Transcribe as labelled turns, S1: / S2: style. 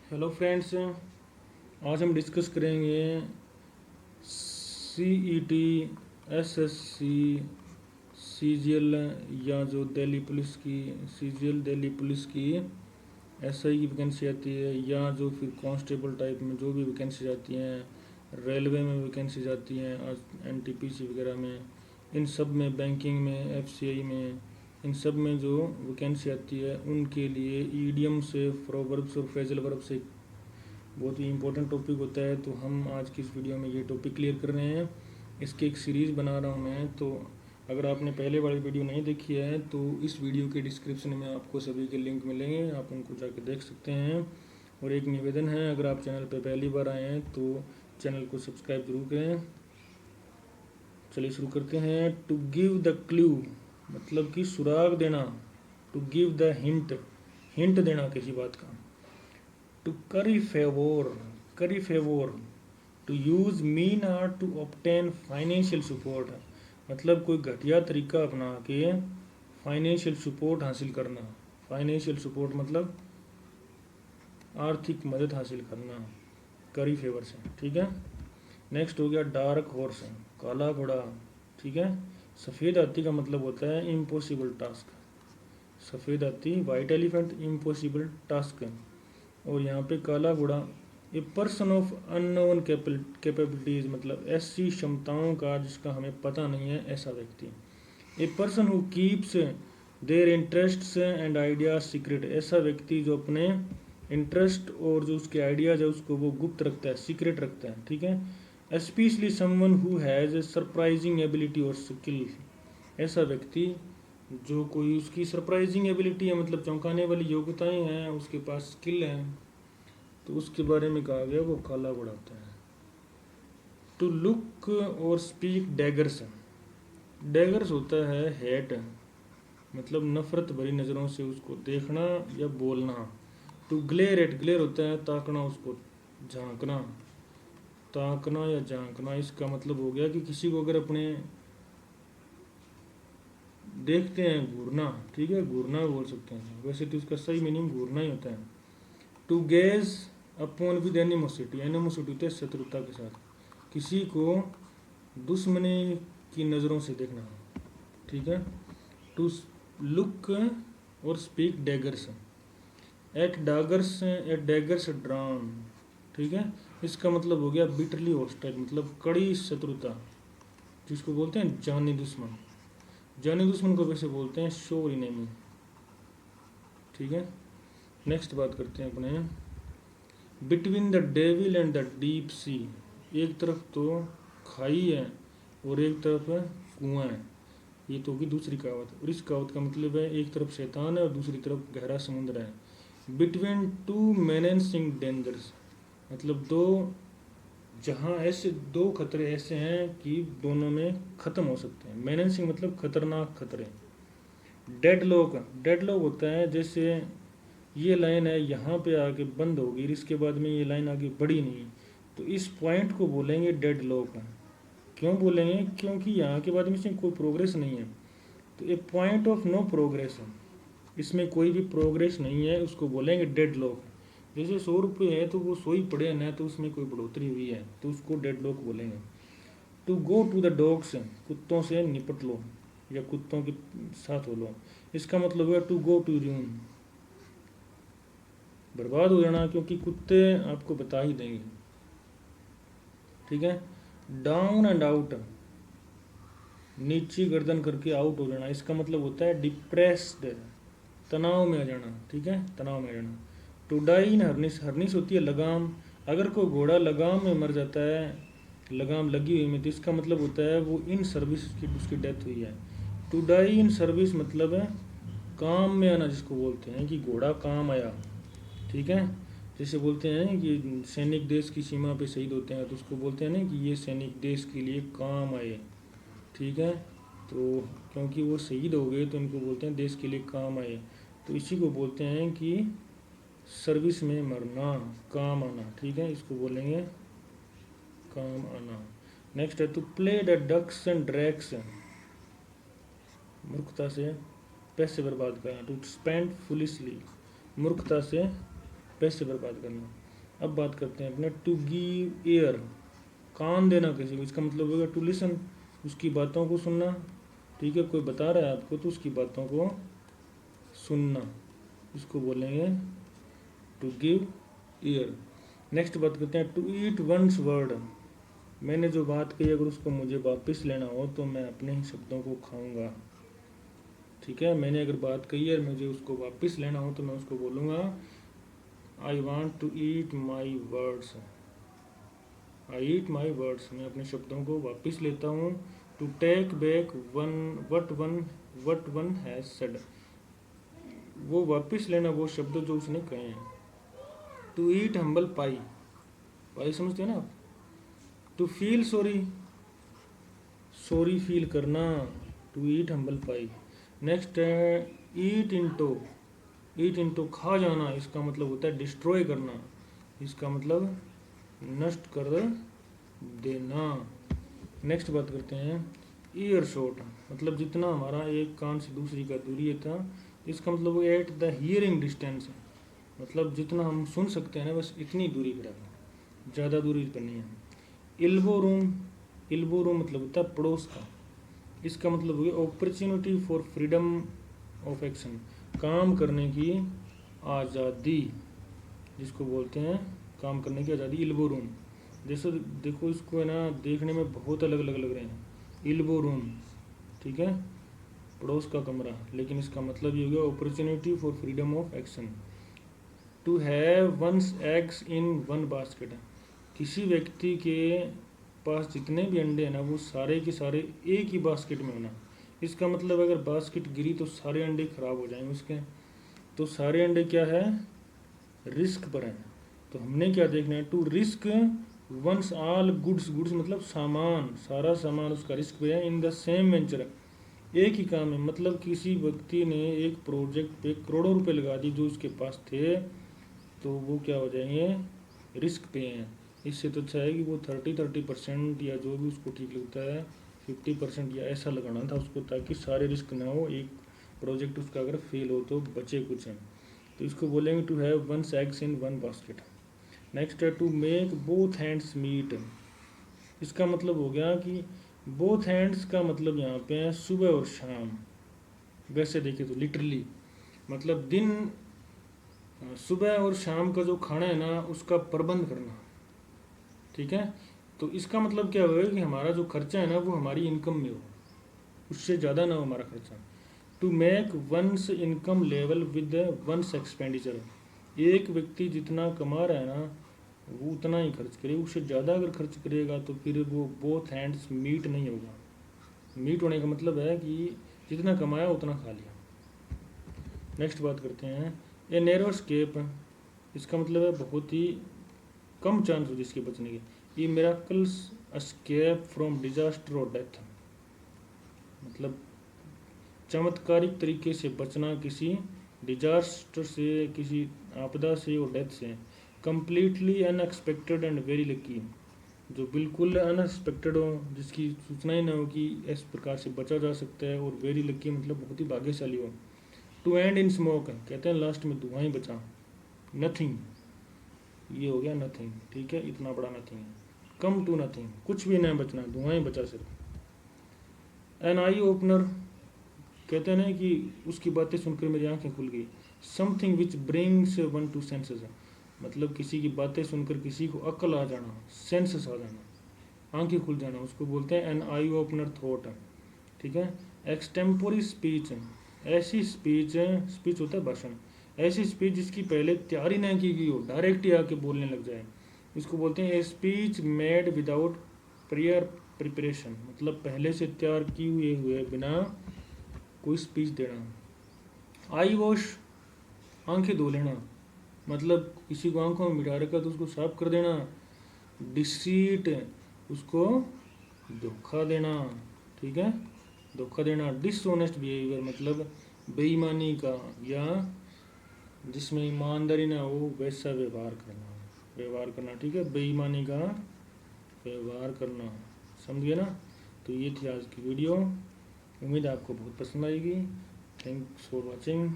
S1: Hello friends, आज हम discuss करेंगे सीईटी, एसएससी, सीजीएल या जो दिल्ली पुलिस की सीजीएल दिल्ली पुलिस की एसआई की वैकेंसी आती है, या जो फिर कांस्टेबल टाइप में जो भी वैकेंसी आती हैं, रेलवे में वैकेंसी आती हैं, एनटीपीसी वगैरह में, इन सब में, बैंकिंग में, एफसीआई में, इन सब में जो वैकेंसी आती है उनके लिए ईडियम से, प्रोवर्ब्स और फ्रेजल वर्ब से बहुत ही इंपॉर्टेंट टॉपिक होता है। तो हम आज की इस वीडियो में ये टॉपिक क्लियर कर रहे हैं। इसकी एक सीरीज़ बना रहा हूँ मैं। तो अगर आपने पहले वाली वीडियो नहीं देखी है तो इस वीडियो के डिस्क्रिप्शन में आपको सभी के लिंक मिलेंगे, आप उनको जाके देख सकते हैं। और एक निवेदन है, अगर आप चैनल पर पहली बार आए हैं तो चैनल को सब्सक्राइब जरूर करें। चलिए शुरू करते हैं। टू गिव द क्लू मतलब कि सुराग देना, to give the hint, hint देना किसी बात का। To curry favour, to use mean or to obtain financial support, मतलब कोई घटिया तरीका अपना के फाइनेंशियल सपोर्ट हासिल करना। फाइनेंशियल सपोर्ट मतलब आर्थिक मदद हासिल करना, करी फेवर से, ठीक है। नेक्स्ट हो गया डार्क हॉर्स, काला घोड़ा, ठीक है। सफ़ेद हाथी का मतलब होता है इम्पॉसिबल टास्क, सफ़ेद हाथी, वाइट एलिफेंट, इम्पॉसिबल टास्क। और यहाँ पे काला घोड़ा, a person of unknown capabilities, मतलब ऐसी क्षमताओं का जिसका हमें पता नहीं है, ऐसा व्यक्ति। A person who keeps their interests and ideas secret, ऐसा व्यक्ति जो अपने इंटरेस्ट और जो उसके आइडियाज है उसको वो गुप्त रखता है, सीक्रेट रखता है, ठीक है। Specially someone who has surprising ability और स्किल, ऐसा व्यक्ति जो कोई उसकी सरप्राइजिंग एबिलिटी है, मतलब चौंकाने वाली योग्यताएं हैं, उसके पास स्किल है, तो उसके बारे में कहा गया वो काला घोड़ा होता है। To look or speak daggers, daggers होता है हेट, मतलब नफरत भरी नज़रों से उसको देखना या बोलना। टू ग्लेयर एट, ग्लेयर होता है ताकना, उसको झांकना, ताकना या झांकना। इसका मतलब हो गया कि किसी को अगर अपने देखते हैं, घूरना, ठीक है, घूरना बोल सकते हैं, वैसे तो इसका सही मीनिंग घूरना ही होता है। To gaze upon with animosity, animosity होता है शत्रुता के साथ, किसी को दुश्मनी की नज़रों से देखना, ठीक है। To look or speak daggers, at daggers drawn, ठीक है। इसका मतलब हो गया बिटरली हॉस्टाइल, मतलब कड़ी शत्रुता, जिसको बोलते हैं जानी दुश्मन। जानी दुश्मन को वैसे बोलते हैं शोर इनेमी, ठीक है। नेक्स्ट बात करते हैं अपने between the devil and the deep sea, एक तरफ तो खाई है और एक तरफ कुआं है, ये तो होगी दूसरी कहावत। और इस कहावत का मतलब है एक तरफ शैतान है और दूसरी तरफ गहरा समुद्र है। बिटवीन टू मेनेसिंग डेंजर्स, मतलब दो, जहाँ ऐसे दो खतरे ऐसे हैं कि दोनों में ख़त्म हो सकते हैं। मेनेसिंग मतलब खतरनाक खतरे। डेडलॉक, डेडलॉक होता है जैसे ये लाइन है यहाँ पे आके बंद होगी, इसके बाद में ये लाइन आगे बढ़ी नहीं, तो इस पॉइंट को बोलेंगे डेडलॉक। क्यों बोलेंगे? क्योंकि यहाँ के बाद में इसमें कोई प्रोग्रेस नहीं है, तो ए पॉइंट ऑफ नो प्रोग्रेस है, इसमें कोई भी प्रोग्रेस नहीं है, उसको बोलेंगे डेडलॉक। जैसे 100 रुपये है तो वो 100 ही पड़े हैं ना, तो उसमें कोई बढ़ोतरी हुई है, तो उसको डेडलॉक बोलेंगे। To go to the dogs, कुत्तों से निपट लो या कुत्तों के साथ हो लो, इसका मतलब है टू गो टू रूम, बर्बाद हो जाना, क्योंकि कुत्ते आपको बता ही देंगे, ठीक है। डाउन एंड आउट, नीची गर्दन करके आउट हो जाना, इसका मतलब होता है डिप्रेस्ड, तनाव में आ जाना, ठीक है, तनाव में आ जाना। टू डाई इन हर्निस, हर्निस होती है लगाम, अगर कोई घोड़ा लगाम में मर जाता है, लगाम लगी हुई में, तो इसका मतलब होता है वो इन सर्विस की उसकी डेथ हुई है। टू डाई इन सर्विस मतलब है काम में आना, जिसको बोलते हैं कि घोड़ा काम आया, ठीक है। जैसे बोलते हैं कि सैनिक देश की सीमा पे शहीद होते हैं, तो उसको बोलते हैं ना कि ये सैनिक देश के लिए काम आए, ठीक है। तो क्योंकि वो शहीद हो गए तो इनको बोलते हैं देश के लिए काम आए, तो इसी को बोलते हैं कि सर्विस में मरना, काम आना, ठीक है, इसको बोलेंगे काम आना। नेक्स्ट है to play the ducks and drakes, मूर्खता से पैसे बर्बाद करना। टू स्पेंड फुलिशली, मूर्खता से पैसे बर्बाद करना। अब बात करते हैं अपने टू गिव एयर, कान देना किसी को, इसका मतलब होगा टू लिसन, उसकी बातों को सुनना। ठीक है, कोई बता रहा है आपको तो उसकी बातों को सुनना, इसको बोलेंगे टू गिव ईयर। नेक्स्ट बात करते हैं टू ईट वंस वर्ड, मैंने जो बात कही अगर उसको मुझे वापस लेना हो तो मैं अपने ही शब्दों को खाऊंगा। ठीक है, मैंने अगर बात कही है मुझे उसको वापस लेना हो तो मैं उसको बोलूँगा I want to eat my words, I eat my words, मैं अपने शब्दों को वापस लेता हूँ। To take back what one has said, वो वापस लेना वो शब्द जो उसने कहे हैं। टू ईट हम्बल पाई, पाई समझते हैं ना आप। To feel sorry, sorry feel करना, to eat humble pie. Next है ईट इंटो, ईट इंटो खा जाना, इसका मतलब होता है डिस्ट्रॉय करना, इसका मतलब नष्ट कर देना। नेक्स्ट बात करते हैं ईयर शॉट, मतलब जितना हमारा एक कान से दूसरी का दूरी था, इसका मतलब वो एट द हियरिंग डिस्टेंस, मतलब जितना हम सुन सकते हैं ना बस इतनी दूरी पर रखना, ज़्यादा दूरी पर नहीं है। इल्बो रूम, इल्बो रूम मतलब होता है पड़ोस का, इसका मतलब हो गया opportunity for freedom of action, काम करने की आज़ादी, जिसको बोलते हैं काम करने की आज़ादी, इल्बो रूम। जैसे देखो इसको है ना देखने में बहुत अलग अलग लग रहे हैं, इल्बो रूम ठीक है पड़ोस का कमरा, लेकिन इसका मतलब ये हो गया opportunity for freedom of action. To have one's eggs in one basket, किसी व्यक्ति के पास जितने भी अंडे हैं ना वो सारे के सारे एक ही बास्केट में होना, इसका मतलब अगर बास्केट गिरी तो सारे अंडे खराब हो जाएंगे उसके, तो सारे अंडे क्या है रिस्क पर हैं। तो हमने क्या देखना है to risk one's all goods, goods मतलब सामान, सारा सामान उसका रिस्क पे है। इन द सेम वेंचर, एक ही काम है, मतलब किसी व्यक्ति ने एक प्रोजेक्ट पे करोड़ों रुपए लगा दी जो उसके पास थे, तो वो क्या हो जाएंगे रिस्क पे हैं। इससे तो अच्छा है कि वो 30% या जो भी उसको ठीक लगता है 50% या ऐसा लगाना था उसको, ताकि सारे रिस्क ना हो, एक प्रोजेक्ट उसका अगर फेल हो तो बचे कुछ हैं। तो इसको बोलेंगे to have one eggs in one basket. Next है to make both hands meet, इसका मतलब हो गया कि बोथ हैंड्स का मतलब यहाँ पे है सुबह और शाम, वैसे देखें तो लिटरली मतलब दिन सुबह और शाम का जो खाना है ना उसका प्रबंध करना। ठीक है, तो इसका मतलब क्या होगा कि हमारा जो खर्चा है ना वो हमारी इनकम में हो, उससे ज़्यादा ना हो हमारा खर्चा। To make one's income level with one's expenditure, एक व्यक्ति जितना कमा रहा है ना वो उतना ही खर्च करे, उससे ज़्यादा अगर खर्च करेगा तो फिर वो बोथ हैंड्स मीट नहीं होगा। मीट होने का मतलब है कि जितना कमाया उतना खा लिया। नेक्स्ट बात करते हैं ए नैरो स्केप, इसका मतलब है बहुत ही कम चांस हो जिसके बचने के। ये मिराकल्स एस्केप फ्रॉम डिजास्टर और डेथ, मतलब चमत्कारिक तरीके से बचना किसी डिजास्टर से, किसी आपदा से और डेथ से। Completely unexpected and very lucky, जो बिल्कुल अनएक्सपेक्टेड हो, जिसकी सूचना ही ना हो कि इस प्रकार से बचा जा सकता है, और वेरी लकी मतलब बहुत ही भाग्यशाली हो। टू एंड इन स्मोक, कहते हैं लास्ट में धुआं ही बचा। नथिंग, ये हो गया नथिंग, ठीक है इतना बड़ा नथिंग है। कम टू नथिंग, कुछ भी नहीं बचना, धुआं ही बचा सिर्फ। एन आई ओपनर, कहते हैं ना कि उसकी बातें सुनकर मेरी आंखें खुल गई। Something which brings one two senses, मतलब किसी की बातें सुनकर किसी को अक्ल आ जाना, सेंसेस आ जाना, आंखें खुल जाना, उसको बोलते हैं एन आई ओपनर थॉट। ठीक है, एक्सटेम्पोरी स्पीच, ऐसी स्पीच, स्पीच होता है भाषण, ऐसी स्पीच जिसकी पहले तैयारी ना की गई हो, डायरेक्ट ही आके बोलने लग जाए, इसको बोलते हैं a speech made without prior preparation, मतलब पहले से तैयार की हुए बिना कोई स्पीच देना। आई वॉश, आंखें धो लेना, मतलब किसी को आंखों में मिटा रखा तो उसको साफ कर देना। डिसीट, उसको धोखा देना, ठीक है धोखा देना। डिसऑनेस्ट बिहेवियर, मतलब बेईमानी का या जिसमें ईमानदारी ना हो वैसा व्यवहार करना, ठीक है बेईमानी का व्यवहार करना, समझिए ना। तो ये थी आज की वीडियो, उम्मीद है आपको बहुत पसंद आएगी। Thanks for watching.